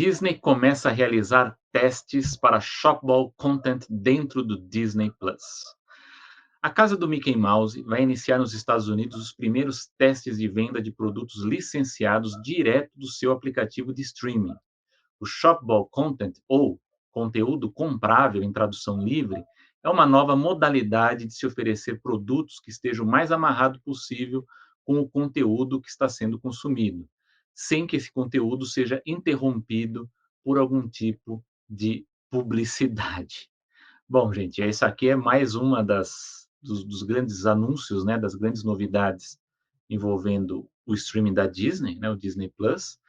Disney começa a realizar testes para Shopball Content dentro do Disney Plus. A casa do Mickey Mouse vai iniciar nos Estados Unidos os primeiros testes de venda de produtos licenciados direto do seu aplicativo de streaming. O Shopball Content, ou conteúdo comprável em tradução livre, é uma nova modalidade de se oferecer produtos que estejam o mais amarrado possível com o conteúdo que está sendo consumido, sem que esse conteúdo seja interrompido por algum tipo de publicidade. Bom, gente, isso aqui é mais uma dos grandes anúncios, né, das grandes novidades envolvendo o streaming da Disney, né, o Disney Plus.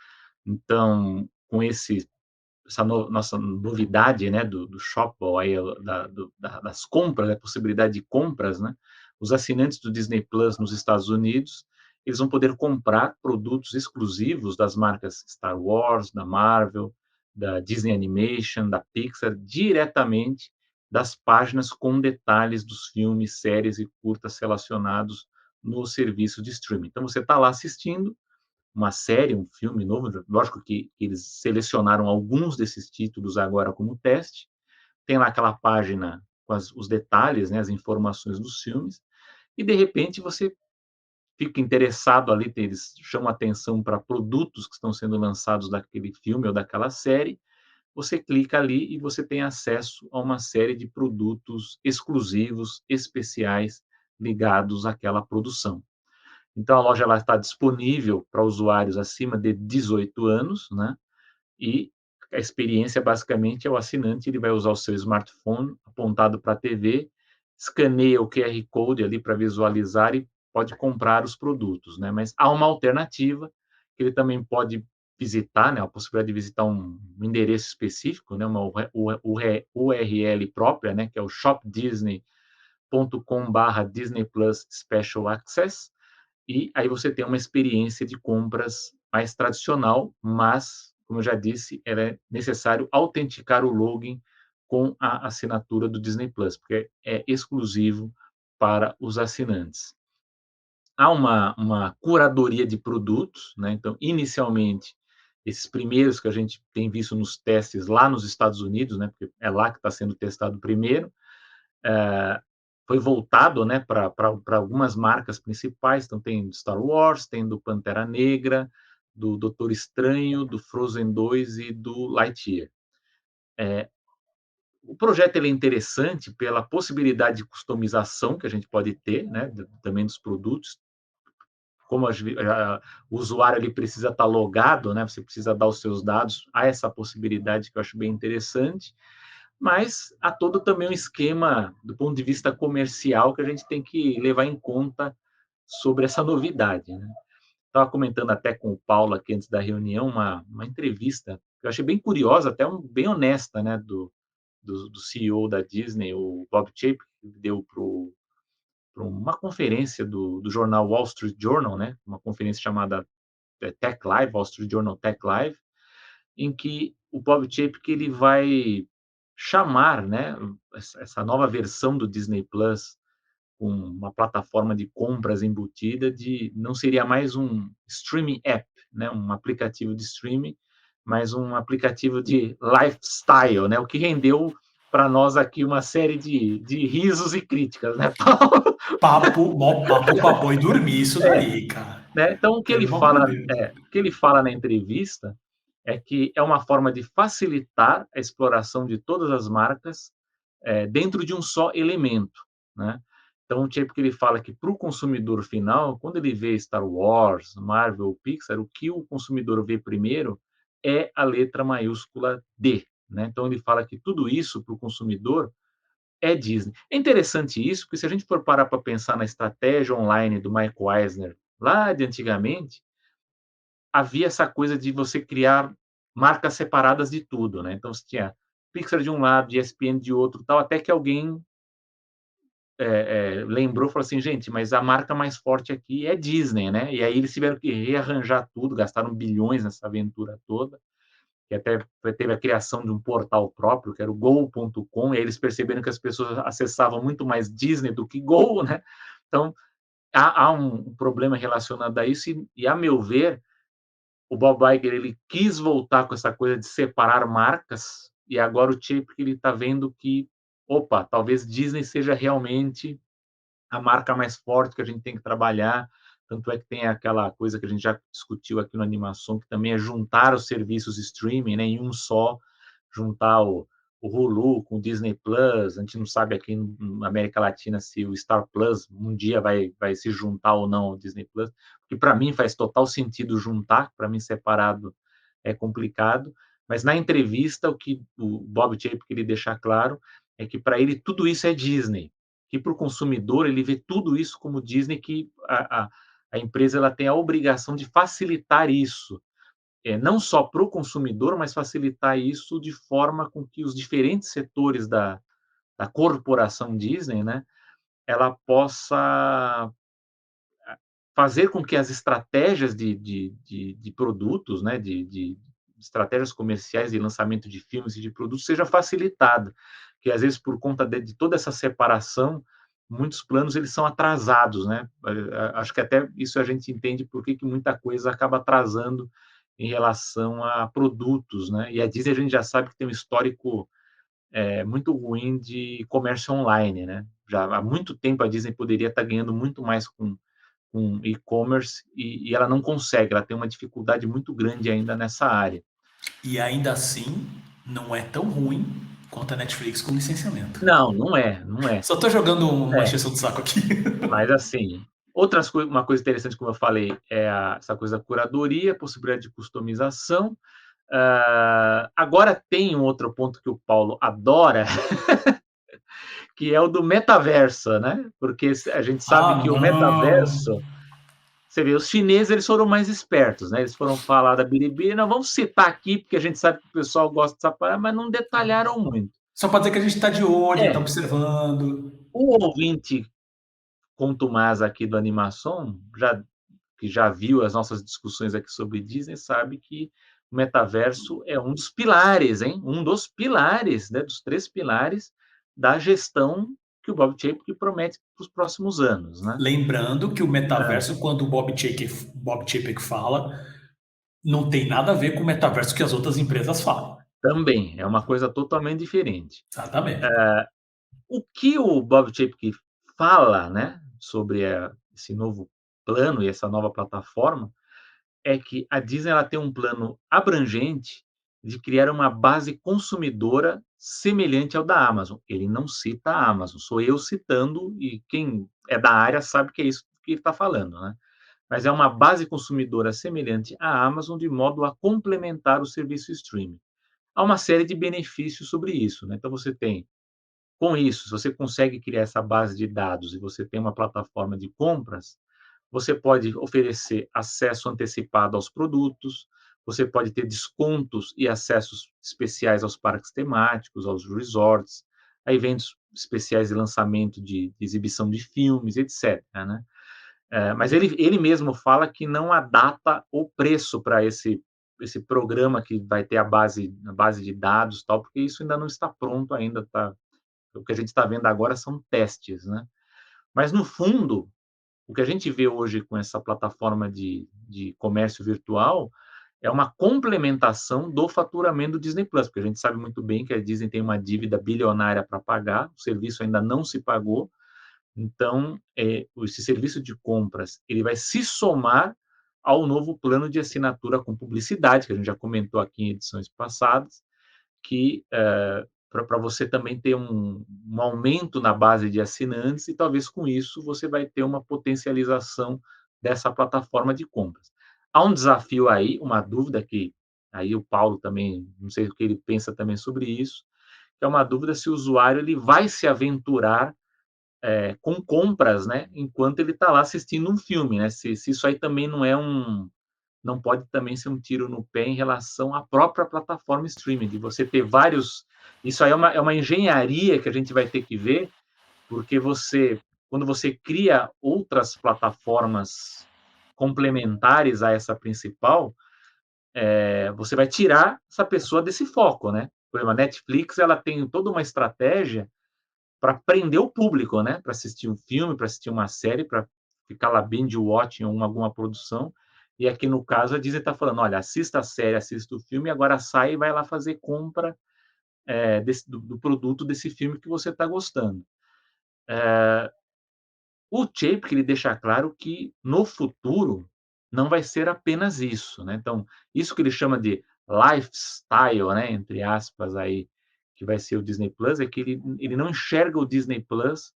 Então, com essa nossa novidade, né, do Shopball, aí, das compras, a possibilidade de compras, né, os assinantes do Disney Plus nos Estados Unidos, eles vão poder comprar produtos exclusivos das marcas Star Wars, da Marvel, da Disney Animation, da Pixar, diretamente das páginas com detalhes dos filmes, séries e curtas relacionados no serviço de streaming. Então, você está lá assistindo uma série, um filme novo, lógico que eles selecionaram alguns desses títulos agora como teste, tem lá aquela página com os detalhes, né, as informações dos filmes, e de repente você fica interessado ali, eles chamam atenção para produtos que estão sendo lançados daquele filme ou daquela série, você clica ali e você tem acesso a uma série de produtos exclusivos, especiais, ligados àquela produção. Então, a loja ela está disponível para usuários acima de 18 anos, né? E a experiência, basicamente, é o assinante, ele vai usar o seu smartphone apontado para a TV, escaneia o QR Code ali para visualizar e pode comprar os produtos, né? Mas há uma alternativa, que ele também pode visitar, né? A possibilidade de visitar um endereço específico, né? Uma URL própria, né? Que é o shopdisney.com/Disney Plus Special Access, e aí você tem uma experiência de compras mais tradicional, mas, como eu já disse, é necessário autenticar o login com a assinatura do Disney Plus, porque é exclusivo para os assinantes. Há uma curadoria de produtos, né? Então, inicialmente, esses primeiros que a gente tem visto nos testes lá nos Estados Unidos, né? Porque é lá que está sendo testado primeiro, foi voltado, né, para algumas marcas principais. Então tem do Star Wars, tem do Pantera Negra, do Doutor Estranho, do Frozen 2 e do Lightyear. O projeto ele é interessante pela possibilidade de customização que a gente pode ter, né, também dos produtos. Como o usuário ele precisa estar logado, né, você precisa dar os seus dados, há essa possibilidade que eu acho bem interessante, mas há todo também um esquema do ponto de vista comercial que a gente tem que levar em conta sobre essa novidade, né? Estava comentando até com o Paulo aqui antes da reunião uma entrevista que eu achei bem curiosa, até bem honesta, né, do CEO da Disney, o Bob Chapek, que deu para uma conferência do jornal Wall Street Journal, né, uma conferência chamada Tech Live, Wall Street Journal Tech Live, em que o Bob Chapek ele vai chamar, né, essa nova versão do Disney Plus com uma plataforma de compras embutida de não seria mais um streaming app, né, um aplicativo de streaming, mas um aplicativo de lifestyle, né, o que rendeu para nós aqui uma série de risos e críticas, né, Paulo? Mó papo pra boi dormir isso daí, cara. Né? Então, Pelo amor de Deus. o que ele fala na entrevista é que é uma forma de facilitar a exploração de todas as marcas dentro de um só elemento, né? Então, tipo que ele fala que para o consumidor final, quando ele vê Star Wars, Marvel, Pixar, o que o consumidor vê primeiro é a letra maiúscula D, né? Então, ele fala que tudo isso para o consumidor é Disney. É interessante isso, porque se a gente for parar para pensar na estratégia online do Mike Eisner, lá de antigamente, havia essa coisa de você criar marcas separadas de tudo, né? Então, você tinha Pixar de um lado, ESPN de outro, tal, até que alguém lembrou, falou assim, gente, mas a marca mais forte aqui é Disney, né? E aí eles tiveram que rearranjar tudo, gastaram bilhões nessa aventura toda, que até teve a criação de um portal próprio, que era o Go.com, e aí eles perceberam que as pessoas acessavam muito mais Disney do que Go, né? Então, há um problema relacionado a isso, e a meu ver, o Bob Iger ele quis voltar com essa coisa de separar marcas, e agora o Chapek ele está vendo que, opa, talvez Disney seja realmente a marca mais forte que a gente tem que trabalhar. Tanto é que tem aquela coisa que a gente já discutiu aqui no Animação, que também é juntar os serviços streaming, né, em um só, juntar o Hulu com o Disney Plus. A gente não sabe aqui na América Latina se o Star Plus um dia vai se juntar ou não ao Disney Plus, que para mim faz total sentido juntar, para mim separado é complicado. Mas na entrevista, o que o Bob Chapek queria deixar claro é que para ele tudo isso é Disney, que para o consumidor ele vê tudo isso como Disney, que a empresa ela tem a obrigação de facilitar isso, não só para o consumidor, mas facilitar isso de forma com que os diferentes setores da corporação Disney, né, ela possa fazer com que as estratégias de produtos, né, de estratégias comerciais de lançamento de filmes e de produtos seja facilitada, que às vezes por conta de toda essa separação, muitos planos eles são atrasados, né? Acho que até isso a gente entende por que muita coisa acaba atrasando em relação a produtos, né? E a Disney a gente já sabe que tem um histórico muito ruim de comércio online, né? Já há muito tempo a Disney poderia estar ganhando muito mais com e-commerce e ela não consegue, ela tem uma dificuldade muito grande ainda nessa área. E ainda assim, não é tão ruim quanto a Netflix com licenciamento. Não, não é, não é. Só tô jogando uma É, encheção de saco aqui. mas assim, uma coisa interessante, como eu falei, é essa coisa da curadoria, possibilidade de customização. Agora tem um outro ponto que o Paulo adora, que é o do metaverso, né? Porque a gente sabe Ah, que o não. metaverso, você vê, os chineses eles foram mais espertos, né? Eles foram falar da Biribiri, não vamos citar aqui, porque a gente sabe que o pessoal gosta dessa parada, mas não detalharam muito. Só pode dizer que a gente tá de olho, a gente tá É, observando. o ouvinte contumaz aqui do Animação, que já viu as nossas discussões aqui sobre Disney, sabe que o metaverso é um dos pilares, hein? Um dos pilares, né? Dos 3 pilares da gestão que o Bob Chapek promete para os próximos anos, né? Lembrando que o Ah, metaverso, quando o Bob Chapek fala, não tem nada a ver com o metaverso que as outras empresas falam. também, é uma coisa totalmente diferente. Exatamente. O que o Bob Chapek fala, né, sobre esse novo plano e essa nova plataforma, é que a Disney ela tem um plano abrangente de criar uma base consumidora semelhante ao da Amazon. Ele não cita a Amazon, sou eu citando, e quem é da área sabe que é isso que ele está falando, né? Mas é uma base consumidora semelhante à Amazon, de modo a complementar o serviço streaming. Há uma série de benefícios sobre isso, né? Então você tem, com isso, se você consegue criar essa base de dados e você tem uma plataforma de compras, você pode oferecer acesso antecipado aos produtos, você pode ter descontos e acessos especiais aos parques temáticos, aos resorts, a eventos especiais de lançamento de exibição de filmes, etc., né? Mas ele mesmo fala que não há data ou preço para esse programa que vai ter a base de dados, tal, porque isso ainda não está pronto ainda, tá? O que a gente está vendo agora são testes, né? Mas no fundo, o que a gente vê hoje com essa plataforma de comércio virtual é uma complementação do faturamento do Disney Plus, porque a gente sabe muito bem que a Disney tem uma dívida bilionária para pagar, o serviço ainda não se pagou, então esse serviço de compras ele vai se somar ao novo plano de assinatura com publicidade, que a gente já comentou aqui em edições passadas, que para você também ter um aumento na base de assinantes e talvez com isso você vai ter uma potencialização dessa plataforma de compras. Há um desafio aí, uma dúvida que aí o Paulo também, não sei o que ele pensa também sobre isso, que é uma dúvida se o usuário ele vai se aventurar com compras, né, enquanto ele está lá assistindo um filme, né? Se isso aí também não pode também ser um tiro no pé em relação à própria plataforma streaming, de você ter vários. Isso aí é uma engenharia que a gente vai ter que ver, porque quando você cria outras plataformas complementares a essa principal, você vai tirar essa pessoa desse foco, né? Por exemplo, a Netflix ela tem toda uma estratégia para prender o público, né? Para assistir um filme, para assistir uma série, para ficar lá binge watching alguma produção. E aqui no caso a Disney está falando, olha, assista a série, assista o filme, agora sai e vai lá fazer compra do produto desse filme que você está gostando. O Chapek ele deixa claro que no futuro não vai ser apenas isso, né? Então, isso que ele chama de lifestyle, né, entre aspas aí, que vai ser o Disney Plus, é que ele não enxerga o Disney Plus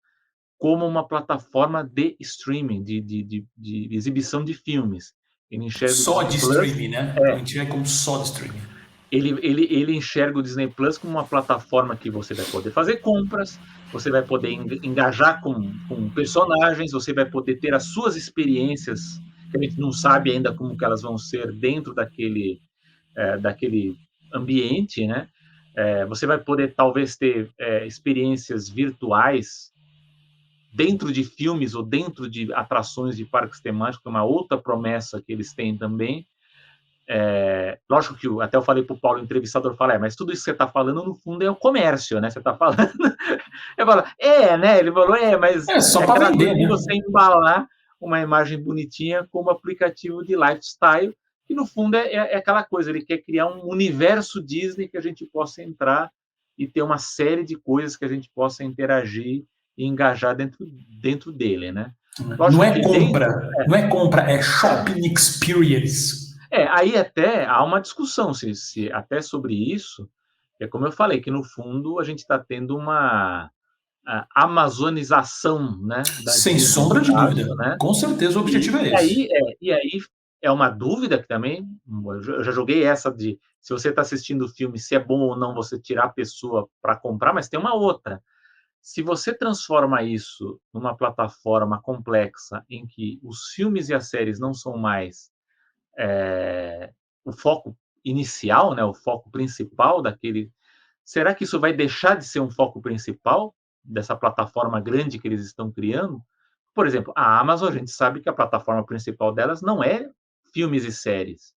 como uma plataforma de streaming, de exibição de filmes. Ele enxerga o Só Disney de Plus, streaming, né? Não é, enxerga como só de streaming. ele enxerga o Disney Plus como uma plataforma que você vai poder fazer compras, você vai poder engajar com personagens, você vai poder ter as suas experiências, que a gente não sabe ainda como que elas vão ser dentro daquele ambiente, né? Você vai poder talvez ter experiências virtuais dentro de filmes ou dentro de atrações de parques temáticos, uma outra promessa que eles têm também. Lógico que até eu falei para o Paulo, o entrevistador, fala, mas tudo isso que você está falando, no fundo, é o comércio, né? Você está falando. Eu falo, né? Ele falou, mas É só é para aquela vender, coisa de né? você embalar uma imagem bonitinha como aplicativo de lifestyle, que no fundo é aquela coisa, ele quer criar um universo Disney que a gente possa entrar e ter uma série de coisas que a gente possa interagir e engajar dentro dele, né? Não Lógico é que dentro. compra, não é compra, é shopping experience. Aí até há uma discussão se até sobre isso, é como eu falei, que no fundo a gente está tendo uma amazonização, né, da Sem Disney no sombra de caso, dúvida. né? Com certeza o E, objetivo é e esse. aí é uma dúvida que também eu já joguei essa de se você está assistindo o filme, se é bom ou não você tirar a pessoa para comprar, mas tem uma outra. Se você transforma isso numa plataforma complexa em que os filmes e as séries não são mais o foco inicial, né, o foco principal daquele. Será que isso vai deixar de ser um foco principal dessa plataforma grande que eles estão criando? Por exemplo, a Amazon, a gente sabe que a plataforma principal delas não é filmes e séries,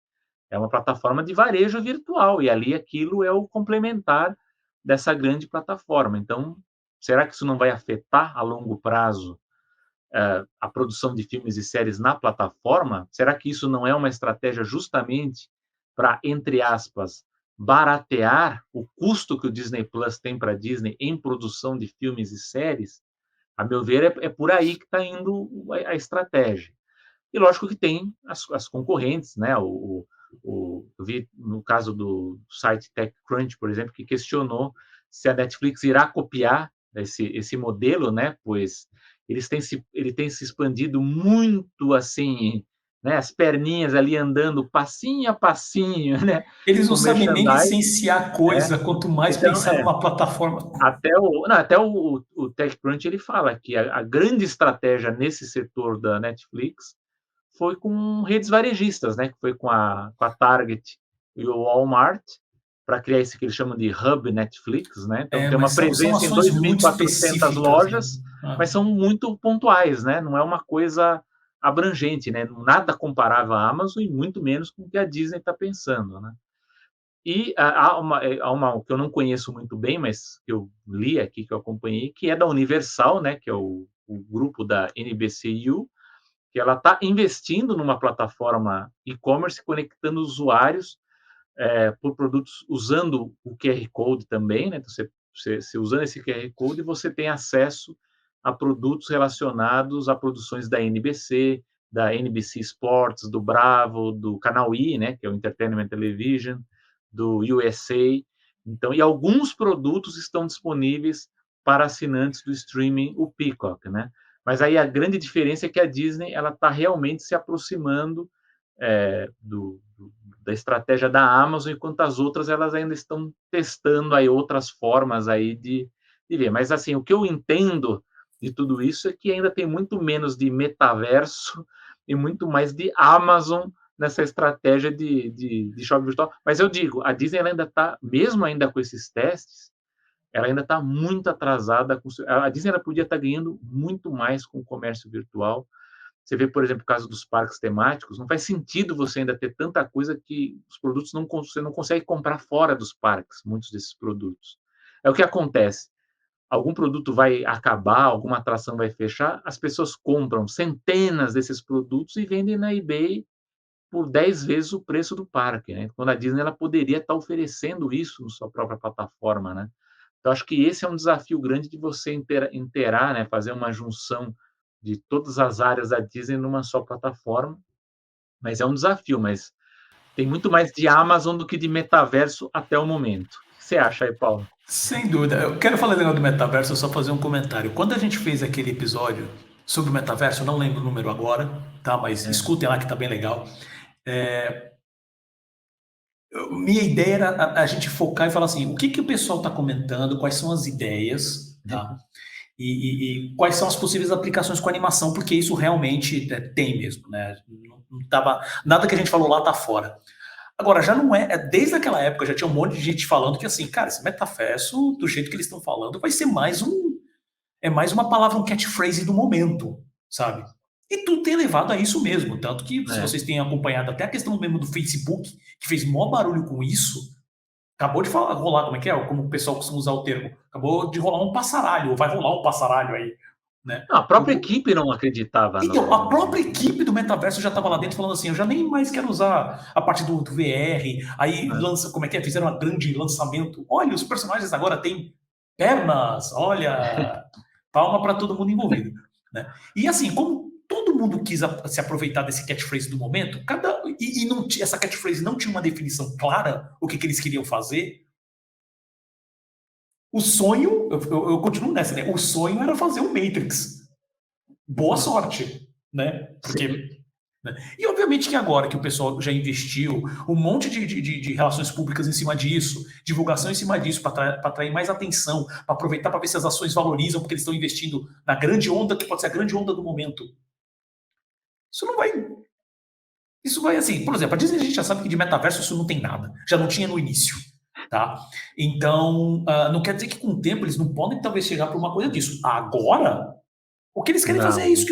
é uma plataforma de varejo virtual, e ali aquilo é o complementar dessa grande plataforma. Então, será que isso não vai afetar a longo prazo a produção de filmes e séries na plataforma? Será que isso não é uma estratégia justamente para, entre aspas, baratear o custo que o Disney Plus tem para a Disney em produção de filmes e séries? A meu ver, é por aí que está indo a estratégia. E lógico que tem as concorrentes, né? Eu vi no caso do site TechCrunch, por exemplo, que questionou se a Netflix irá copiar esse modelo, né? Pois ele tem se expandido muito assim, né? As perninhas ali andando passinho a passinho, né? Eles não Com sabem nem merchandising, licenciar né? coisa, quanto mais Então, pensar numa plataforma. até o TechCrunch ele fala que a grande estratégia nesse setor da Netflix foi com redes varejistas, né? Que foi com a Target e o Walmart, para criar esse que eles chamam de Hub Netflix, né? Então, tem Mas uma são presença em ações muito 2.400 específicas, né? lojas, mas são muito pontuais, né? Não é uma coisa abrangente, né? Nada comparável à Amazon e muito menos com o que a Disney está pensando, né? E há uma que eu não conheço muito bem, mas que eu li aqui, que eu acompanhei, que é da Universal, né? Que é o grupo da NBCU, que ela está investindo numa plataforma e-commerce, conectando usuários por produtos, usando o QR Code também, né? Então, você usando esse QR Code, você tem acesso a produtos relacionados a produções da NBC, da NBC Sports, do Bravo, do Canal I, né? Que é o Entertainment Television, do USA. Então, e alguns produtos estão disponíveis para assinantes do streaming, o Peacock, né? Mas aí a grande diferença é que a Disney ela está realmente se aproximando da estratégia da Amazon, enquanto as outras elas ainda estão testando aí outras formas aí de ver. Mas assim, o que eu entendo de tudo isso é que ainda tem muito menos de metaverso e muito mais de Amazon nessa estratégia de shopping virtual. Mas eu digo, a Disney ela ainda está, mesmo ainda com esses testes, ela ainda está muito atrasada. A Disney ela podia estar ganhando muito mais com o comércio virtual. Você vê, por exemplo, o caso dos parques temáticos, não faz sentido você ainda ter tanta coisa que os produtos você não consegue comprar fora dos parques, muitos desses produtos. É o que acontece. Algum produto vai acabar, alguma atração vai fechar, as pessoas compram centenas desses produtos e vendem na eBay por 10 vezes o preço do parque, né? Quando a Disney ela poderia estar oferecendo isso na sua própria plataforma, né? Então, acho que esse é um desafio grande de você inteirar, né? Fazer uma junção de todas as áreas da Disney numa só plataforma. Mas é um desafio, mas tem muito mais de Amazon do que de metaverso até o momento. O que você acha aí, Paulo? Sem dúvida. Eu quero falar legal do metaverso, só fazer um comentário. Quando a gente fez aquele episódio sobre o metaverso, eu não lembro o número agora, tá? Mas É. escutem lá que tá bem legal. Minha ideia era a gente focar e falar assim, o que, que o pessoal está comentando, quais são as ideias, tá? E quais são as possíveis aplicações com animação, porque isso realmente tem mesmo, né? Não tava, nada que a gente falou lá tá fora. Agora, já não desde aquela época já tinha um monte de gente falando que assim, cara, esse metaverso, do jeito que eles estão falando, vai ser mais uma palavra, um catchphrase do momento, sabe? E tudo tem levado a isso mesmo, tanto que se vocês têm acompanhado até a questão mesmo do Facebook, que fez maior barulho com isso, acabou de rolar, como é que é? Como o pessoal costuma usar o termo, acabou de rolar um passaralho, ou vai rolar um passaralho aí, né? Não, a própria equipe não acreditava Então, a própria equipe do metaverso já estava lá dentro falando assim, eu já nem mais quero usar a parte do VR, aí lança, como é que é? Fizeram um grande lançamento, olha, os personagens agora têm pernas, olha, palma para todo mundo envolvido, né? E assim, como todo mundo quis se aproveitar desse catchphrase do momento, essa catchphrase não tinha uma definição clara, o que eles queriam fazer, o sonho, eu continuo nessa, né? O sonho era fazer um Matrix. Boa sorte, né? Porque, né? E obviamente que agora que o pessoal já investiu um monte de relações públicas em cima disso, divulgação em cima disso, para atrair mais atenção, para aproveitar para ver se as ações valorizam, porque eles estão investindo na grande onda, que pode ser a grande onda do momento. Isso não vai. Isso vai assim, por exemplo, a Disney a gente já sabe que de metaverso isso não tem nada. Já não tinha no início. Tá? Então, não quer dizer que com o tempo eles não podem talvez chegar para uma coisa disso. Agora, o que eles querem fazer é isso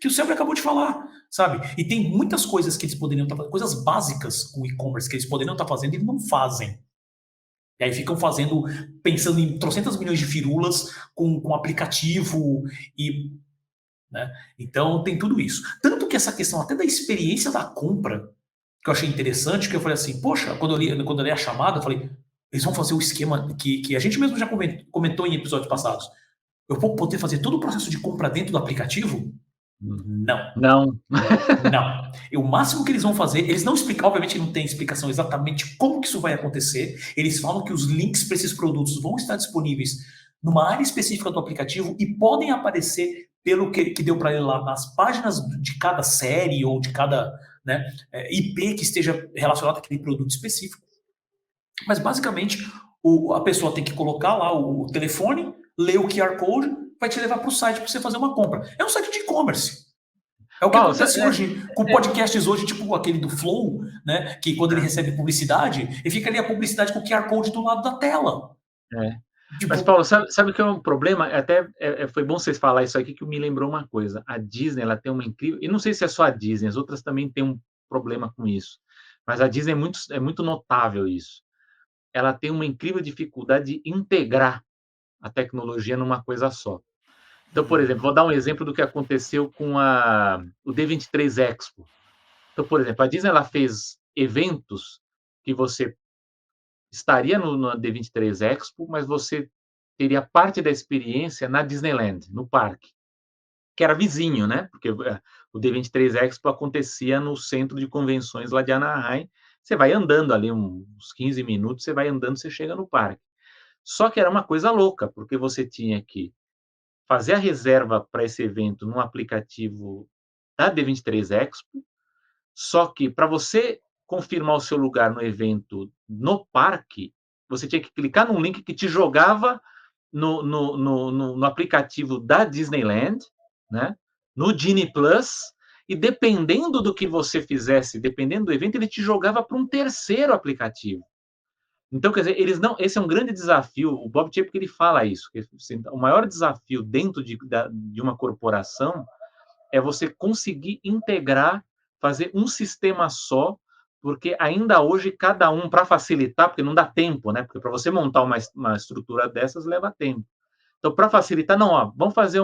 que o Selby acabou de falar, sabe? E tem muitas coisas que eles poderiam estar fazendo, coisas básicas com e-commerce que eles poderiam estar fazendo e não fazem. E aí ficam fazendo, pensando em trocentas milhões de firulas com aplicativo e... Né? Então tem tudo isso. Tanto que essa questão até da experiência da compra, que eu achei interessante, que eu falei assim, poxa, quando eu li a chamada, eu falei, eles vão fazer o esquema que a gente mesmo já comentou em episódios passados. Eu vou poder fazer todo o processo de compra dentro do aplicativo? Não. Não. Não. E o máximo que eles vão fazer, eles não explicam, obviamente não tem explicação exatamente como que isso vai acontecer. Eles falam que os links para esses produtos vão estar disponíveis numa área específica do aplicativo e podem aparecer pelo que deu para ele lá nas páginas de cada série ou de cada, né, IP que esteja relacionado àquele produto específico. Mas basicamente a pessoa tem que colocar lá o telefone, ler o QR Code, vai te levar para o site para você fazer uma compra. É um site de e-commerce. É o que acontece hoje com podcasts hoje, tipo aquele do Flow, né? Que quando ele recebe publicidade, ele fica ali a publicidade com o QR Code do lado da tela. Tipo... Mas, Paulo, sabe o que é um problema? Até foi bom vocês falar isso aqui, que me lembrou uma coisa. A Disney, ela tem uma incrível... E não sei se é só a Disney, as outras também têm um problema com isso. Mas a Disney é muito notável isso. Ela tem uma incrível dificuldade de integrar a tecnologia numa coisa só. Então, por exemplo, vou dar um exemplo do que aconteceu com o D23 Expo. Então, por exemplo, a Disney ela fez eventos que você estaria no D23 Expo, mas você teria parte da experiência na Disneyland, no parque, que era vizinho, né? Porque o D23 Expo acontecia no centro de convenções lá de Anaheim. Você vai andando ali uns 15 minutos, você vai andando, você chega no parque. Só que era uma coisa louca, porque você tinha que fazer a reserva para esse evento num aplicativo da D23 Expo, só que para você confirmar o seu lugar no evento no parque, você tinha que clicar num link que te jogava no aplicativo da Disneyland, né? No Genie Plus, e dependendo do que você fizesse, dependendo do evento, ele te jogava para um terceiro aplicativo. Então, quer dizer, eles não. Esse é um grande desafio. O Bob Chapek ele fala isso. Que, assim, o maior desafio dentro de uma corporação é você conseguir integrar, fazer um sistema só, porque ainda hoje cada um, para facilitar, porque não dá tempo, né? Porque para você montar uma estrutura dessas leva tempo. Então, para facilitar, não, ó, vamos fazer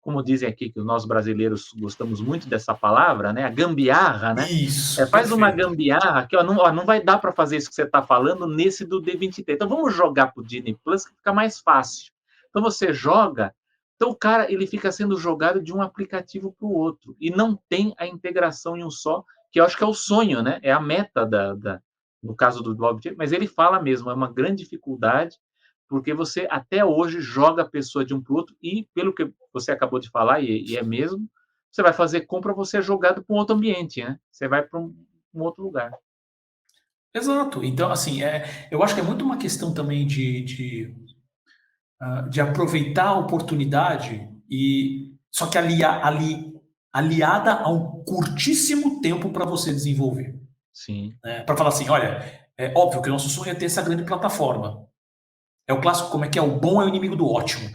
como dizem aqui, que nós brasileiros gostamos muito dessa palavra, né? A gambiarra, né? Isso, Faz uma perfeito. gambiarra que não vai dar para fazer isso que você está falando nesse do D23. Então vamos jogar para o Disney Plus, que fica mais fácil. Então você joga, então o cara ele fica sendo jogado de um aplicativo para o outro e não tem a integração em um só, que eu acho que é o sonho, né? É a meta no caso do Bob, mas ele fala mesmo, é uma grande dificuldade porque você até hoje joga a pessoa de um para o outro e, pelo que você acabou de falar, e é mesmo, você vai fazer compra, você é jogado para um outro ambiente, né? Você vai para um outro lugar. Exato. Então, assim, eu acho que é muito uma questão também de aproveitar a oportunidade e só que aliada a um curtíssimo tempo para você desenvolver. Sim. Né? Para falar assim, olha, é óbvio que o nosso sonho é ter essa grande plataforma. É o clássico, como é que é? O bom é o inimigo do ótimo,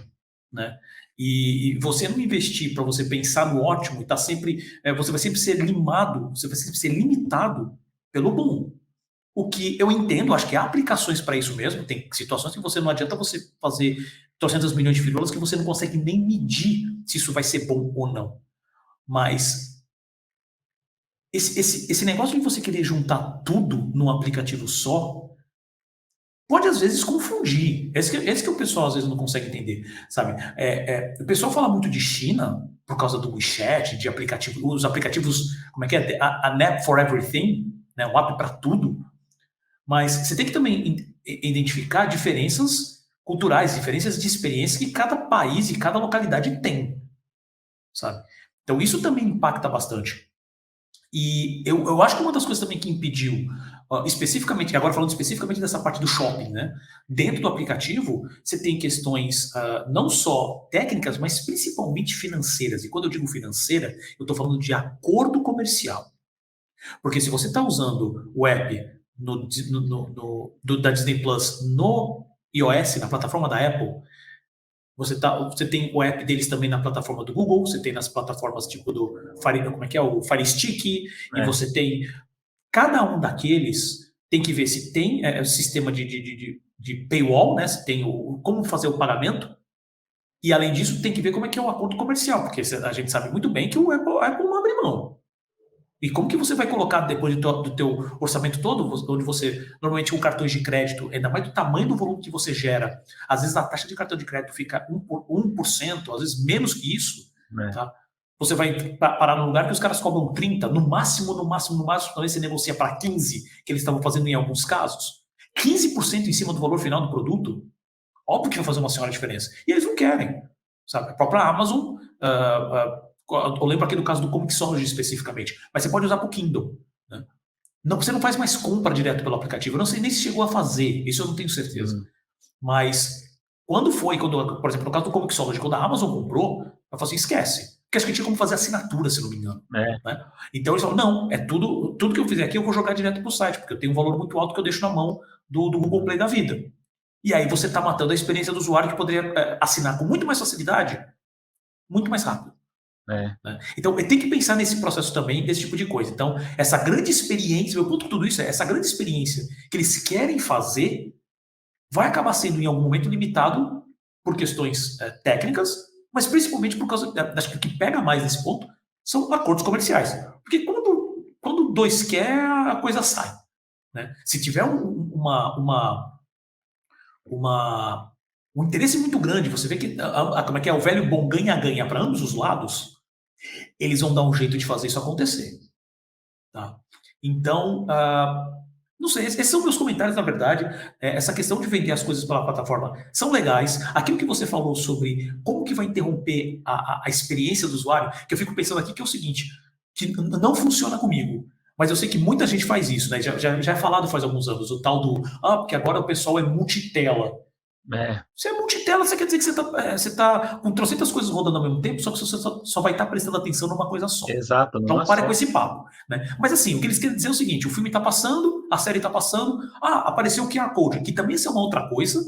né? E você não investir para você pensar no ótimo, tá sempre, você vai sempre ser limado, você vai sempre ser limitado pelo bom. O que eu entendo, acho que há aplicações para isso mesmo. Tem situações que você não adianta você fazer 200 milhões de firula que você não consegue nem medir se isso vai ser bom ou não. Mas esse negócio de você querer juntar tudo num aplicativo só pode às vezes confundir. Esse que o pessoal às vezes não consegue entender, sabe? O pessoal fala muito de China por causa do WeChat, de aplicativo, os aplicativos, como é que é? A App for Everything, né? Um app para tudo. Mas você tem que também identificar diferenças culturais, diferenças de experiência que cada país e cada localidade tem, sabe? Então isso também impacta bastante. E eu acho que uma das coisas também que impediu, especificamente, agora falando especificamente dessa parte do shopping, né? Dentro do aplicativo, você tem questões não só técnicas, mas principalmente financeiras. E quando eu digo financeira, eu estou falando de acordo comercial. Porque se você está usando o app da Disney Plus no iOS, na plataforma da Apple, você tem o app deles também na plataforma do Google, você tem nas plataformas tipo do como é que é? O Fire Stick, e você tem. Cada um daqueles tem que ver se tem sistema de paywall, né? Se tem como fazer o pagamento. E além disso, tem que ver como é que é o acordo comercial, porque a gente sabe muito bem que a Apple não abre mão. E como que você vai colocar depois do teu orçamento todo, onde você, normalmente com cartões de crédito, ainda mais do tamanho do volume que você gera, às vezes a taxa de cartão de crédito fica 1%, às vezes menos que isso, tá? Você vai parar num lugar que os caras cobram 30%, no máximo, talvez você negocia para 15%, que eles estavam fazendo em alguns casos. 15% em cima do valor final do produto, óbvio que vai fazer uma senhora diferença. E eles não querem, sabe? A própria Amazon... eu lembro aqui do caso do Comixology especificamente, mas você pode usar para o Kindle. Né? Não, você não faz mais compra direto pelo aplicativo. Eu não sei nem se chegou a fazer, isso eu não tenho certeza. Mas por exemplo, no caso do Comixology, quando a Amazon comprou, ela falou assim, esquece. Porque acho que tinha como fazer assinatura, se não me engano. Né? Então eles falaram, não, tudo que eu fizer aqui eu vou jogar direto para o site, porque eu tenho um valor muito alto que eu deixo na mão do Google Play da vida. E aí você está matando a experiência do usuário que poderia assinar com muito mais facilidade, muito mais rápido. Né? Então, tem que pensar nesse processo também, desse tipo de coisa. Então, essa grande experiência, meu ponto com tudo isso essa grande experiência que eles querem fazer vai acabar sendo, em algum momento, limitado por questões técnicas, mas principalmente por causa, acho que o que pega mais nesse ponto são acordos comerciais. Porque quando dois quer, a coisa sai. Né? Se tiver um interesse muito grande, você vê que como é que é, o velho bom ganha-ganha para ambos os lados, eles vão dar um jeito de fazer isso acontecer. Tá? Então, não sei, esses são meus comentários, na verdade. Essa questão de vender as coisas pela plataforma são legais. Aquilo que você falou sobre como que vai interromper a experiência do usuário, que eu fico pensando aqui que é o seguinte, que não funciona comigo. Mas eu sei que muita gente faz isso, né? Já é falado faz alguns anos, o tal do, porque agora o pessoal é multitela. Se é multitela, você quer dizer que você tá com trocentas coisas rodando ao mesmo tempo, só que você só vai estar prestando atenção numa coisa só. Exato. Então pare com esse papo. Né? Mas assim, o que eles querem dizer é o seguinte, o filme está passando, a série está passando, apareceu o QR Code, que também é uma outra coisa,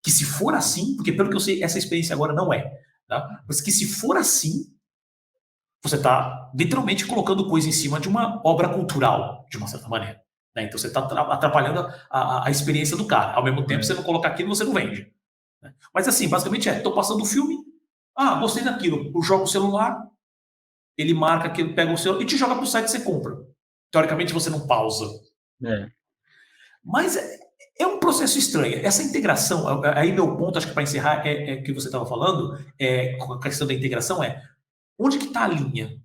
que se for assim, porque pelo que eu sei, essa experiência agora não é, tá? Mas que se for assim, você está literalmente colocando coisa em cima de uma obra cultural, de uma certa maneira. Né? Então você está atrapalhando a experiência do cara. Ao mesmo tempo, você não colocar aquilo, você não vende. Né? Mas assim, basicamente estou passando o filme, Ah, gostei daquilo. Eu jogo o celular, ele marca que ele pega o celular e te joga pro site e você compra. Teoricamente você não pausa. É, Mas é um processo estranho. Essa integração, aí meu ponto, acho que para encerrar, é que você estava falando, com a questão da integração onde que está a linha?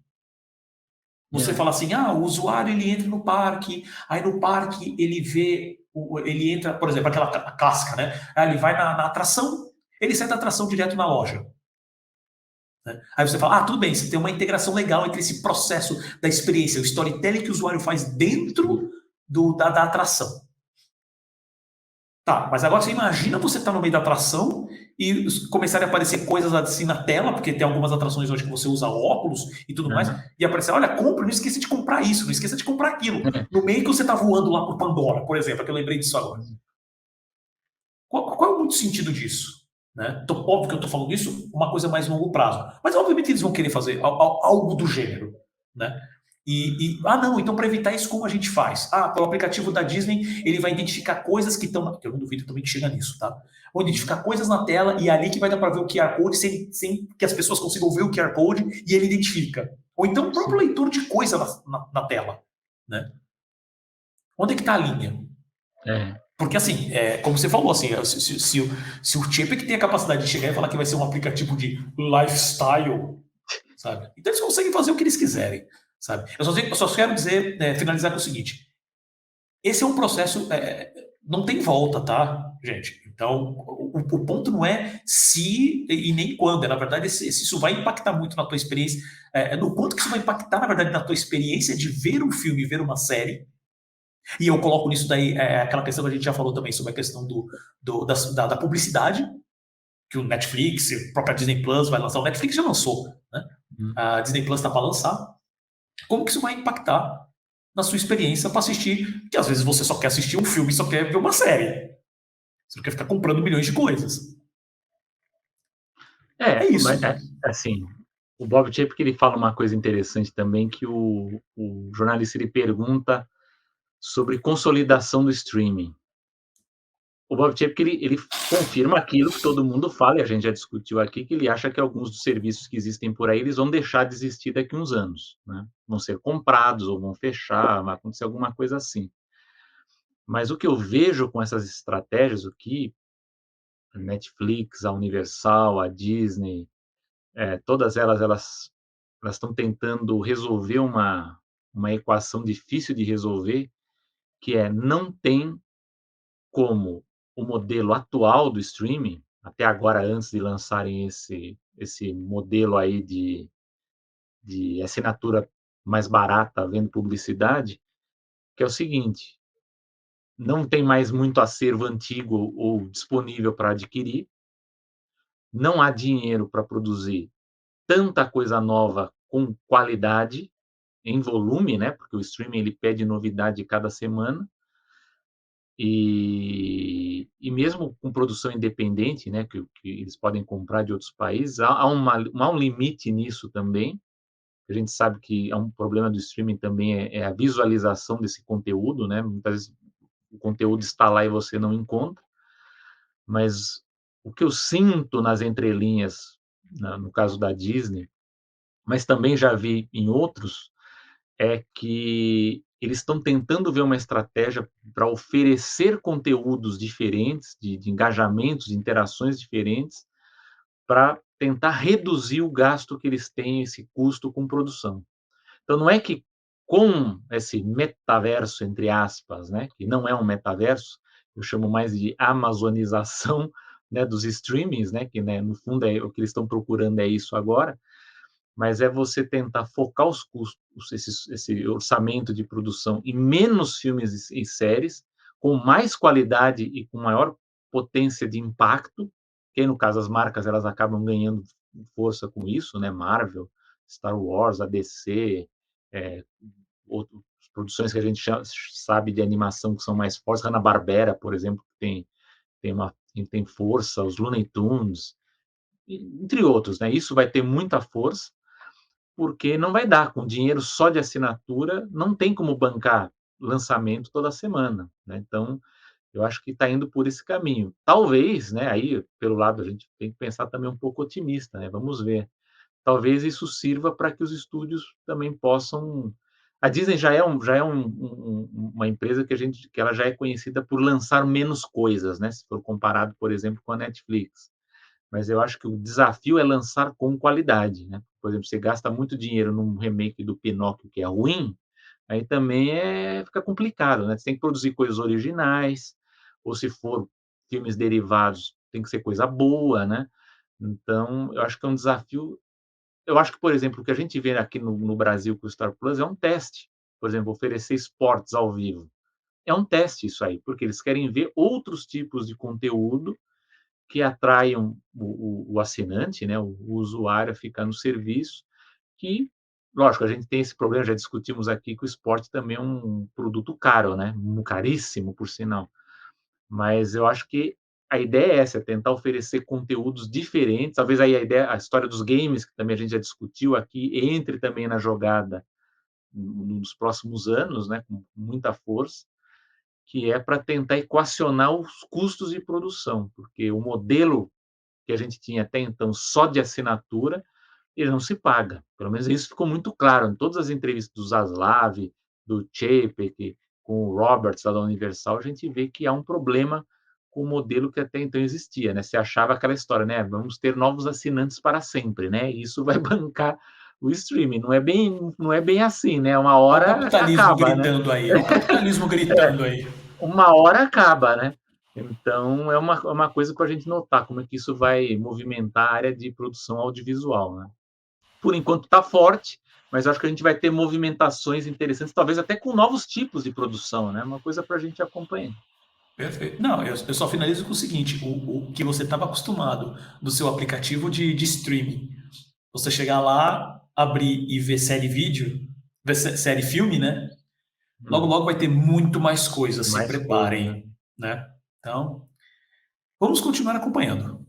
Você é, fala assim, o usuário ele entra no parque, aí no parque ele vê, ele entra, por exemplo, aquela clássica, né? Aí ele vai na atração, ele sai da atração direto na loja. Né? Aí você fala, tudo bem, você tem uma integração legal entre esse processo da experiência, o storytelling que o usuário faz sim, dentro da atração. Tá, mas agora você imagina você estar no meio da atração e começarem a aparecer coisas assim na tela, porque tem algumas atrações hoje que você usa óculos e tudo mais, aham, e aparecer, olha, compre, não esqueça de comprar isso, não esqueça de comprar aquilo. é, No meio que você está voando lá por Pandora, por exemplo, que eu lembrei disso agora. Qual é o muito sentido disso? Né? Então, óbvio que eu estou falando isso uma coisa mais longo prazo. Mas, obviamente, eles vão querer fazer algo do gênero. Né? Não, então para evitar isso, como a gente faz? Pelo aplicativo da Disney, ele vai identificar coisas que estão. Eu não duvido também que chega nisso, tá? Vão identificar coisas na tela e é ali que vai dar para ver o QR Code sem que as pessoas consigam ver o QR Code e ele identifica. Ou então o próprio sim, leitor de coisa na tela. Né? Onde é que está a linha? é, Porque, assim, como você falou, assim, se o chip que tem a capacidade de chegar e falar que vai ser um aplicativo de lifestyle, sabe? Então eles conseguem fazer o que eles quiserem, sabe? Eu só quero dizer, finalizar com o seguinte: esse é um processo, não tem volta, tá, gente? Então, o ponto não é se e nem quando, na verdade, se isso vai impactar muito na tua experiência, no quanto que isso vai impactar, na verdade, na tua experiência de ver um filme, ver uma série, e eu coloco nisso daí aquela questão que a gente já falou também sobre a questão da publicidade, que o Netflix, a própria Disney Plus vai lançar. O Netflix já lançou, né? hum, A Disney Plus está para lançar. Como que isso vai impactar na sua experiência para assistir? Porque às vezes você só quer assistir um filme, só quer ver uma série. Você não quer ficar comprando milhões de coisas. É isso. mas, assim, o Bob Chapek, ele fala uma coisa interessante também, que o jornalista, ele pergunta sobre consolidação do streaming. O Bob Chapek, ele confirma aquilo que todo mundo fala, e a gente já discutiu aqui, que ele acha que alguns dos serviços que existem por aí, eles vão deixar de existir daqui a uns anos, né? Vão ser comprados ou vão fechar, vai acontecer alguma coisa assim. Mas o que eu vejo com essas estratégias, o que a Netflix, a Universal, a Disney, todas elas estão tentando resolver uma equação difícil de resolver, que não tem como o modelo atual do streaming, até agora, antes de lançarem esse modelo aí de assinatura mais barata, vendo publicidade, que é o seguinte: não tem mais muito acervo antigo ou disponível para adquirir, não há dinheiro para produzir tanta coisa nova com qualidade, em volume, né? Porque o streaming ele pede novidade cada semana. E mesmo com produção independente, né, que eles podem comprar de outros países, há um limite nisso também. A gente sabe que é um problema do streaming também é a visualização desse conteúdo, né? Muitas vezes o conteúdo está lá e você não encontra. Mas o que eu sinto nas entrelinhas, no caso da Disney, mas também já vi em outros, é que eles estão tentando ver uma estratégia para oferecer conteúdos diferentes, de engajamentos, de interações diferentes, para tentar reduzir o gasto que eles têm, esse custo com produção. Então, não é que com esse metaverso, entre aspas, né, que não é um metaverso, eu chamo mais de amazonização, né, dos streamings, né, que, né, no fundo o que eles estão procurando é isso agora, mas é você tentar focar os custos, esse orçamento de produção em menos filmes e séries, com mais qualidade e com maior potência de impacto, que no caso as marcas elas acabam ganhando força com isso, né? Marvel, Star Wars, a DC, é, outras produções que a gente sabe de animação que são mais fortes, Hanna-Barbera, por exemplo, tem força, os Looney Tunes, entre outros, né? Isso vai ter muita força, porque não vai dar, com dinheiro só de assinatura, não tem como bancar lançamento toda semana, né? Então, Eu acho que está indo por esse caminho. Talvez, né, aí pelo lado a gente tem que pensar também um pouco otimista, né, vamos ver. Talvez isso sirva para que os estúdios também possam. A Disney uma empresa que ela já é conhecida por lançar menos coisas, né, se for comparado, por exemplo, com a Netflix. Mas eu acho que o desafio é lançar com qualidade, né. Por exemplo, você gasta muito dinheiro num remake do Pinóquio que é ruim, aí também fica complicado, né, você tem que produzir coisas originais, ou se for filmes derivados, tem que ser coisa boa, né. Então, eu acho que é um desafio. Eu acho que, por exemplo, o que a gente vê aqui no Brasil com o Star Plus é um teste. Por exemplo, oferecer esportes ao vivo. É um teste isso aí, porque eles querem ver outros tipos de conteúdo que atraiam o assinante, né, o usuário a ficar no serviço, que, lógico, a gente tem esse problema, já discutimos aqui, que o esporte também é um produto caro, né, caríssimo, por sinal. Mas eu acho que a ideia é essa, é tentar oferecer conteúdos diferentes. Talvez aí a história dos games, que também a gente já discutiu aqui, entre também na jogada nos próximos anos, né, com muita força, que é para tentar equacionar os custos de produção, porque o modelo que a gente tinha até então só de assinatura, ele não se paga. Pelo menos isso ficou muito claro em todas as entrevistas do Zaslav, do Chapek, com o Roberts lá da Universal, a gente vê que há um problema com o modelo que até então existia, né? Você achava aquela história, né? Vamos ter novos assinantes para sempre, né? E isso vai bancar o streaming. Não é bem assim, né? Uma Olha o hora capitalismo acaba, né? gritando aí, olha o capitalismo gritando aí. Uma hora acaba, né? Então é uma coisa para a gente notar como é que isso vai movimentar a área de produção audiovisual, né? Por enquanto está forte, mas acho que a gente vai ter movimentações interessantes, talvez até com novos tipos de produção, né? Uma coisa para a gente acompanhar. Perfeito. Não, eu só finalizo com o seguinte: o que você estava acostumado do seu aplicativo de streaming, você chegar lá, abrir e ver série vídeo, ver série filme, né? Logo, Hum, logo vai ter muito mais coisas, se mais coisa, né? preparem, né? Então, vamos continuar acompanhando.